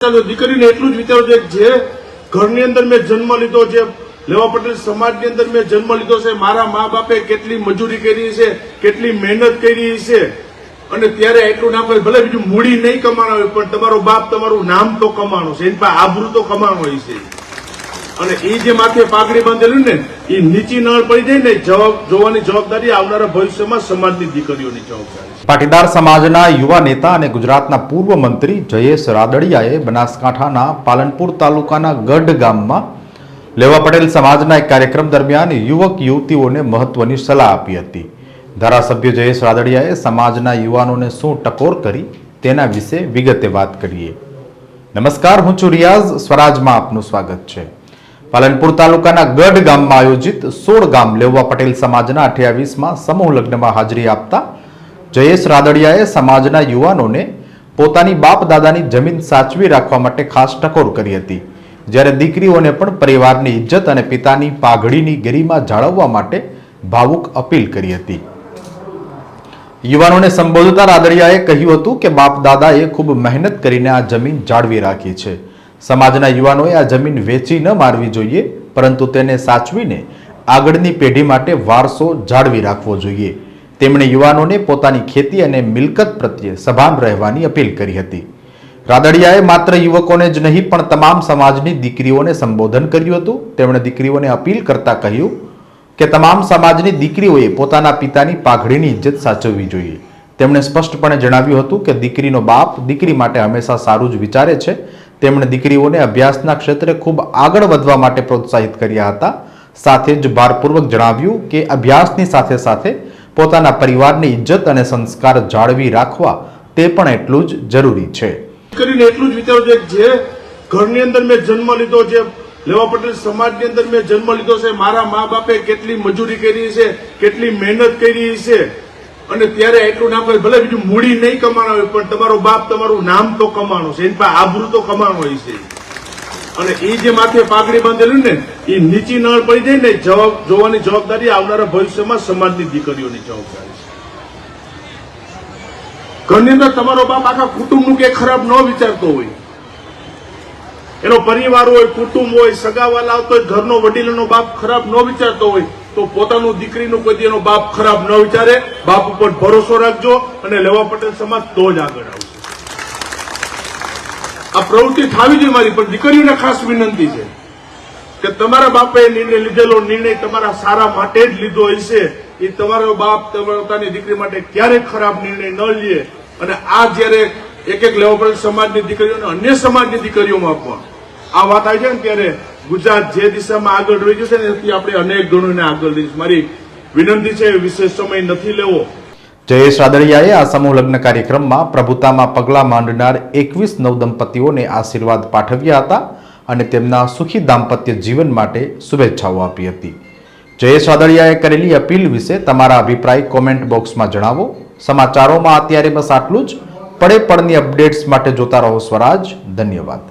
દીકરીને એટલું જ વિચારો છે કે જે ઘરની અંદર મેં જન્મ લીધો છે, લેવા પટેલ સમાજની અંદર મેં જન્મ લીધો છે, મારા મા બાપે કેટલી મજૂરી કરી છે, કેટલી મહેનત કરી છે, અને ત્યારે એટલું નામ ભલે બીજું મૂડી નહીં કમાણો હોય પણ તમારો બાપ તમારું નામ તો કમાણો છે, એની પાસે આબરૂ તો કમાણો હોય છે. અને એ જે માથે પાઘડી બાંધેલું ને એ નીચી નળ પડી જાય ને જોવાની જવાબદારી આવનારા ભવિષ્યમાં સમાજની દીકરીઓની જવાબદારી છે. પાટીદાર સમાજના યુવા નેતા અને ગુજરાતના પૂર્વ મંત્રી જયેશ રાદડિયાએ બનાસકાંઠાના પાલનપુર તાલુકાના ગઢ ગામમાં લેવા પટેલ સમાજના એક કાર્યક્રમ દરમિયાન યુવક યુવતીઓને મહત્વની સલાહ આપી હતી. ધારાસભ્ય જયેશ રાદડિયાએ સમાજના યુવાનોને શું ટકોર કરી તેના વિશે વિગતે વાત કરીએ. નમસ્કાર, હું છું રિયાઝ, સ્વરાજમાં આપનું સ્વાગત છે. પાલનપુર તાલુકાના ગઢ ગામમાં આયોજિત 16 ગામ લેવા પટેલ સમાજના 28માં સમૂહ લગ્નમાં હાજરી આપતા જયેશ રાદડિયાએ સમાજના યુવાનોને પોતાની બાપ દાદાની જમીન સાચવી રાખવા માટે ખાસ ટકોર કરી હતી. જ્યારે દીકરીઓને પણ પરિવારની ઇજ્જત અને પિતાની પાઘડીની ગરિમા જાળવવા માટે ભાવુક અપીલ કરી હતી. યુવાનોને સંબોધતા રાદડિયાએ કહ્યું હતું કે બાપ દાદાએ ખૂબ મહેનત કરીને આ જમીન જાળવી રાખી છે. સમાજના યુવાનોએ આ જમીન વેચી ન મારવી જોઈએ, પરંતુ તેને સાચવીને આગળની પેઢી માટે વારસો જાળવી રાખવો જોઈએ. તેમણે યુવાનોને પોતાની ખેતી અને મિલકત પ્રત્યે સભાન રહેવાની અપીલ કરી હતી. રાદડિયાએ માત્ર યુવકોને જ નહીં પણ તમામ સમાજની દીકરીઓને સંબોધન કર્યું હતું. તેમણે દીકરીઓને અપીલ કરતા કહ્યું કે તમામ સમાજની દીકરીઓએ પોતાના પિતાની પાઘડીની ઇજ્જત સાચવવી જોઈએ. તેમણે સ્પષ્ટપણે જણાવ્યું હતું કે દીકરીનો બાપ દીકરી માટે હંમેશા સારું જ વિચારે છે. તેમણે દીકરીઓને અભ્યાસના ક્ષેત્રે ખૂબ આગળ વધવા માટે પ્રોત્સાહિત કર્યા હતા. સાથે જ ભારપૂર્વક જણાવ્યું કે અભ્યાસની સાથે સાથે પોતાના પરિવારની ઇજ્જત અને સંસ્કાર જાળવી રાખવા તે પણ એટલું જ જરૂરી છે. દીકરીને એટલું જ વિચારો છે કે જે ઘરની અંદર મેં જન્મ લીધો છે, લેવા પટેલ સમાજની અંદર મેં જન્મ લીધો છે, મારા મા બાપે કેટલી મજૂરી કરી છે, કેટલી મહેનત કરી છે, અને ત્યારે એટલું નામ ભલે બીજું મૂડી નહીં કમાણો હોય પણ તમારો બાપ તમારું નામ તો કમાણો છે, એની પાસે આબરૂ તો કમાણો હોય છે. અને એ જે માથે પાઘડી બાંધેલું ને એ નીચી નળ પડી જાય ને જોવાની જવાબદારી આવનારા ભવિષ્યમાં સમાજની દીકરીઓની જવાબદારી છે. ઘરની અંદર તમારો બાપ આખા કુટુંબનું કે ખરાબ ન વિચારતો હોય, એનો પરિવાર હોય, કુટુંબ હોય, સગાવાલા આવતો હોય, ઘરનો વડીલોનો બાપ ખરાબ ન વિચારતો હોય તો પોતાનું દીકરીનું કોઈ એનો બાપ ખરાબ ન વિચારે. બાપ ઉપર ભરોસો રાખજો અને લેવા પટેલ સમાજ તો જ આગળ આવશે. આ પ્રવૃત્તિ થવી જોઈએ મારી, પણ દીકરીઓને ખાસ વિનંતી છે કે તમારા બાપે લીધેલો નિર્ણય તમારા સારા માટે જ લીધો હશે. એ તમારો બાપ પોતાની દીકરી માટે ક્યારેય ખરાબ નિર્ણય ન લે. અને આ જયારે એક એક લેવા પટેલ સમાજની દીકરીઓને અન્ય સમાજની દીકરીઓમાં આપવા આ વાત આવી છે ને ત્યારે ગુજરાત જે દિશામાં આગળ રહી જશે ને એથી આપણે અનેક ગણોને આગળ લઈશું. મારી વિનંતી છે, વિશેષ સમય નથી લેવો. જયેશ રાદડિયાએ આ સમૂહ લગ્ન કાર્યક્રમમાં પ્રભુતામાં પગલાં માંડનાર 21 નવદંપતીઓને આશીર્વાદ પાઠવ્યા હતા અને તેમના સુખી દાંપત્ય જીવન માટે શુભેચ્છાઓ આપી હતી. જયેશ રાદડિયાએ કરેલી અપીલ વિશે તમારા અભિપ્રાય કોમેન્ટ બોક્સમાં જણાવો. સમાચારોમાં અત્યારે બસ આટલું જ. પડે પડની અપડેટ્સ માટે જોતા રહો સ્વરાજ. ધન્યવાદ.